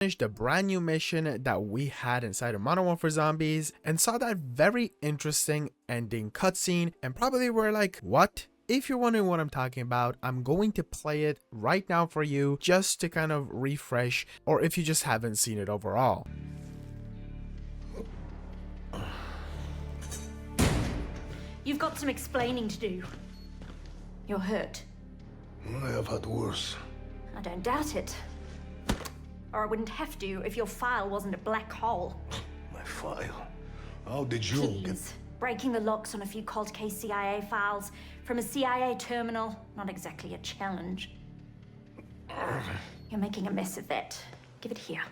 finished a brand new mission that we had inside of Modern Warfare Zombies and saw that very interesting ending cutscene and probably were like, what? If you're wondering what I'm talking about, I'm going to play it right now for you just to kind of refresh, or if you just haven't seen it overall. You've got some explaining to do. You're hurt. I have had worse. I don't doubt it. Or I wouldn't have to if your file wasn't a black hole. My file? How did you get... Keys. Breaking the locks on a few cold case CIA files from a CIA terminal. Not exactly a challenge. You're making a mess of that. Give it here.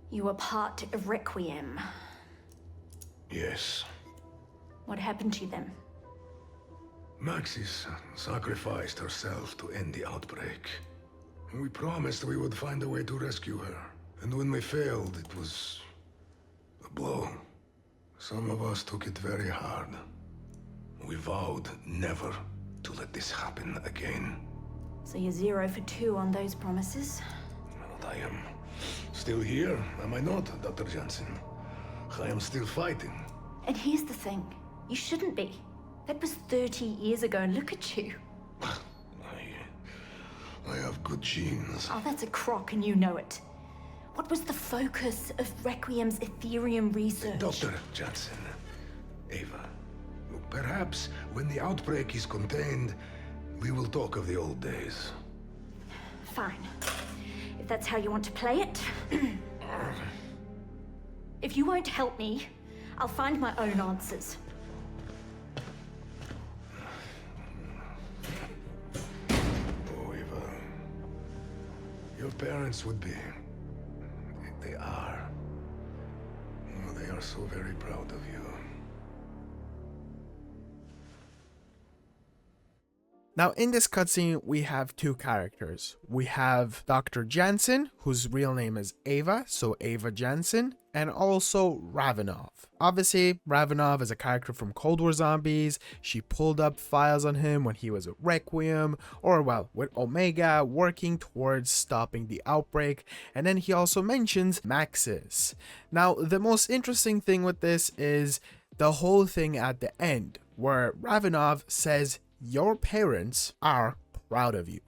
You were part of Requiem. Yes. What happened to them? Maxis sacrificed herself to end the outbreak. We promised we would find a way to rescue her. And when we failed, it was a blow. Some of us took it very hard. We vowed never to let this happen again. So you're 0 for 2 on those promises? But I am still here, am I not, Dr. Jansen? I am still fighting. And here's the thing. You shouldn't be. That was 30 years ago, and look at you. I have good genes. Oh, that's a crock, and you know it. What was the focus of Requiem's Ethereum research? Dr. Jansen, Ava, look, perhaps when the outbreak is contained, we will talk of the old days. Fine. If that's how you want to play it. If you won't help me, I'll find my own answers. Oh, Eva. Your parents would be... They are. Oh, they are so very proud of you. Now, in this cutscene, we have two characters. We have Dr. Jansen, whose real name is Ava, so Ava Jansen, and also Ravenov. Obviously, Ravenov is a character from Cold War Zombies. She pulled up files on him when he was at Requiem, or well, with Omega, working towards stopping the outbreak. And then he also mentions maxis. Now, the most interesting thing with this is the whole thing at the end, where Ravenov says, your parents are proud of you.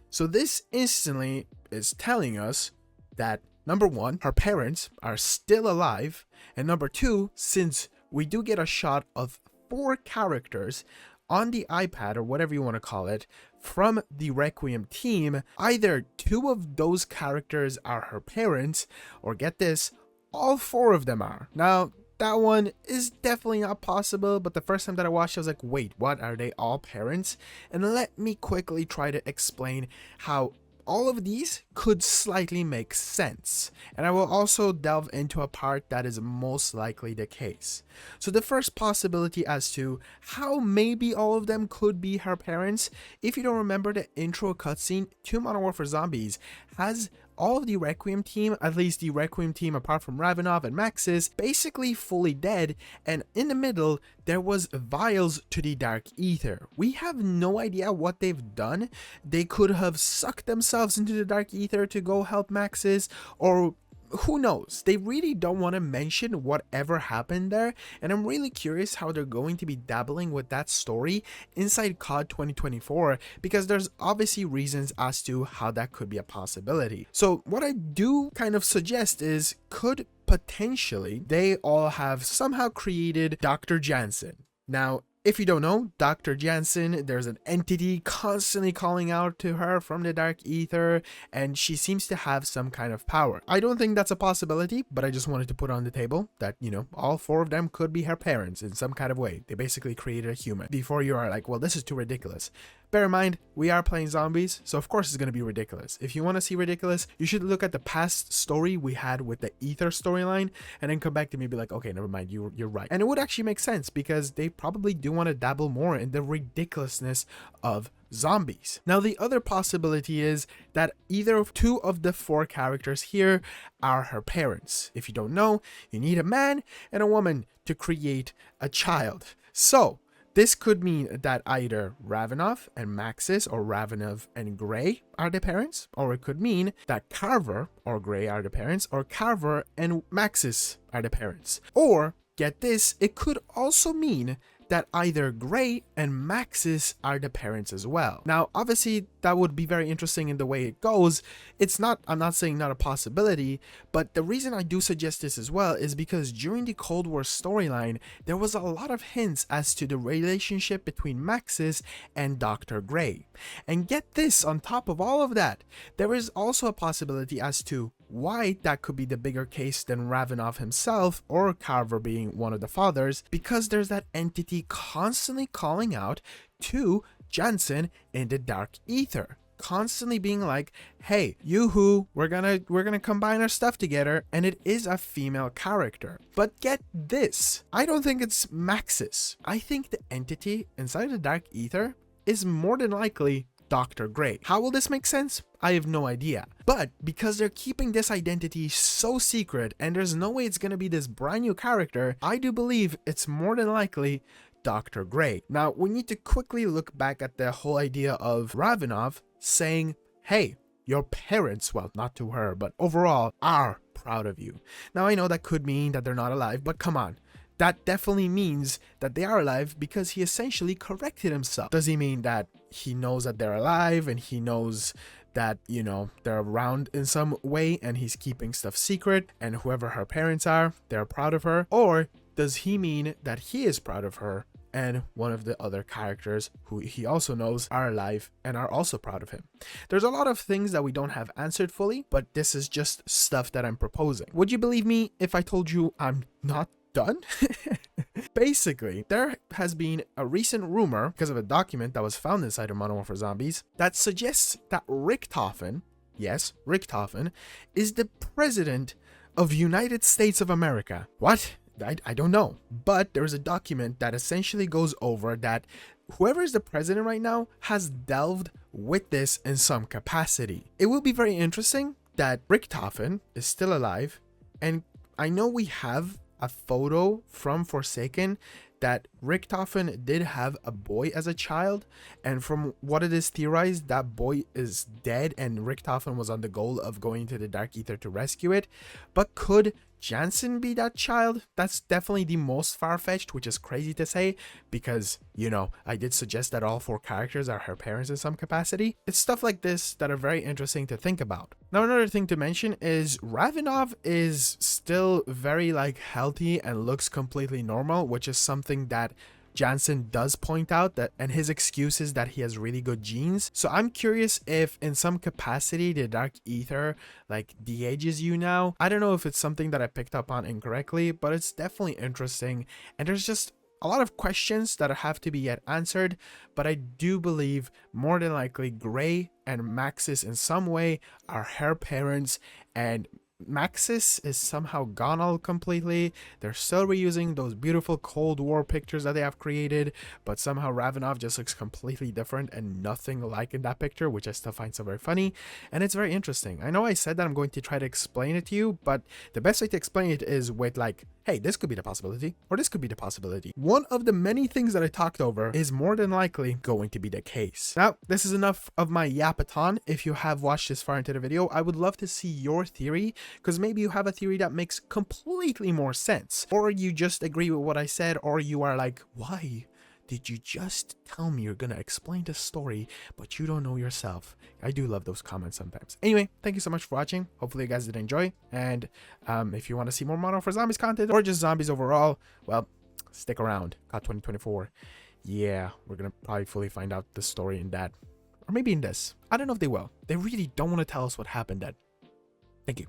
So this instantly is telling us that number one, her parents are still alive, and number two, since we do get a shot of 4 characters on the iPad or whatever you want to call it from the Requiem team, either 2 of those characters are her parents, or get this, all 4 of them are. Now, that one is definitely not possible, but the first time that I watched, I was like, wait, what? Are they all parents? And let me quickly try to explain how all of these could slightly make sense. And I will also delve into a part that is most likely the case. So the first possibility as to how maybe all of them could be her parents, if you don't remember, the intro cutscene to Modern Warfare Zombies has all of the Requiem team, at least the Requiem team apart from Ravenov and Maxis, basically fully dead, and in the middle there was vials to the Dark Ether. We have no idea what they've done. They could have sucked themselves into the Dark Ether to go help Maxis, or who knows? They really don't want to mention whatever happened there, and I'm really curious how they're going to be dabbling with that story inside COD 2024, because there's obviously reasons as to how that could be a possibility. So what I do kind of suggest is, could potentially they all have somehow created Dr. Jansen. Now, if you don't know, Dr. Jansen, there's an entity constantly calling out to her from the Dark Ether, and she seems to have some kind of power. I don't think that's a possibility, but I just wanted to put on the table that, you know, all 4 of them could be her parents in some kind of way. They basically created a human. Before you are like, well, this is too ridiculous. Bear in mind, we are playing zombies, so of course it's going to be ridiculous. If you want to see ridiculous, you should look at the past story we had with the Ether storyline, and then come back to me and be like, okay, never mind, you're right. And it would actually make sense, because they probably do want to dabble more in the ridiculousness of zombies. Now, the other possibility is that either 2 of the 4 characters here are her parents. If you don't know, you need a man and a woman to create a child. So This could mean that either Ravenov and Maxis or Ravenov and Gray are the parents, or it could mean that Carver or Gray are the parents, or Carver and Maxis are the parents. Or, get this, it could also mean that either Gray and Maxis are the parents as well. Now, obviously, that would be very interesting in the way it goes. I'm not saying not a possibility, but the reason I do suggest this as well is because during the Cold War storyline, there was a lot of hints as to the relationship between Maxis and Dr. Gray. And get this, on top of all of that, there is also a possibility as to why that could be the bigger case than Ravenov himself or Carver being one of the fathers, because there's that entity constantly calling out to Jansen in the dark ether, constantly being like, hey, yoo-hoo, we're gonna combine our stuff together, and it is a female character. But get this, I don't think it's Maxis. I think the entity inside the dark ether is more than likely Dr. Gray. How will this make sense? I have no idea. But because they're keeping this identity so secret and there's no way it's going to be this brand new character, I do believe it's more than likely Dr. Gray. Now, we need to quickly look back at the whole idea of Ravenov saying, hey, your parents, well, not to her, but overall, are proud of you. Now, I know that could mean that they're not alive, but come on. That definitely means that they are alive because he essentially corrected himself. Does he mean that he knows that they're alive and he knows that, you know, they're around in some way and he's keeping stuff secret and whoever her parents are, they're proud of her? Or does he mean that he is proud of her and one of the other characters who he also knows are alive and are also proud of him? There's a lot of things that we don't have answered fully, but this is just stuff that I'm proposing. Would you believe me if I told you I'm not done? Basically, there has been a recent rumor because of a document that was found inside of Modern Warfare Zombies that suggests that Richthofen, yes, Richthofen, is the president of United States of America. What? I don't know. But there is a document that essentially goes over that whoever is the president right now has delved with this in some capacity. It will be very interesting that Richthofen is still alive, and I know we have a photo from Forsaken that Richthofen did have a boy as a child, and from what it is theorized, that boy is dead and Richthofen was on the goal of going to the Dark Ether to rescue it. But could Jansen be that child? That's definitely the most far-fetched, which is crazy to say because, you know, I did suggest that all 4 characters are her parents in some capacity. It's stuff like this that are very interesting to think about. Now, another thing to mention is Ravenov is still very healthy and looks completely normal, which is something that Jansen does point out, that, and his excuse is that he has really good genes. So I'm curious if in some capacity the Dark Ether de-ages you now. I don't know if it's something that I picked up on incorrectly, but it's definitely interesting, and there's just a lot of questions that have to be yet answered. But I do believe more than likely Gray and Maxis in some way are her parents, and Maxis is somehow gone all completely. They're still reusing those beautiful Cold War pictures that they have created, but somehow Ravenov just looks completely different and nothing like in that picture, which I still find so very funny, and it's very interesting. I know I said that I'm going to try to explain it to you, but the best way to explain it is with hey, this could be the possibility, or this could be the possibility. One of the many things that I talked over is more than likely going to be the case. Now, this is enough of my yapathon. If you have watched this far into the video, I would love to see your theory, because maybe you have a theory that makes completely more sense, or you just agree with what I said, or you are like, why did you just tell me you're gonna explain the story, but you don't know yourself? I do love those comments sometimes. Anyway, thank you so much for watching. Hopefully you guys did enjoy, and if you want to see more Modern Warfare Zombies content, or just zombies overall, well, stick around. COD 2024. Yeah, we're gonna probably fully find out the story in that, or maybe in this. I don't know if they will. They really don't want to tell us what happened then. Thank you.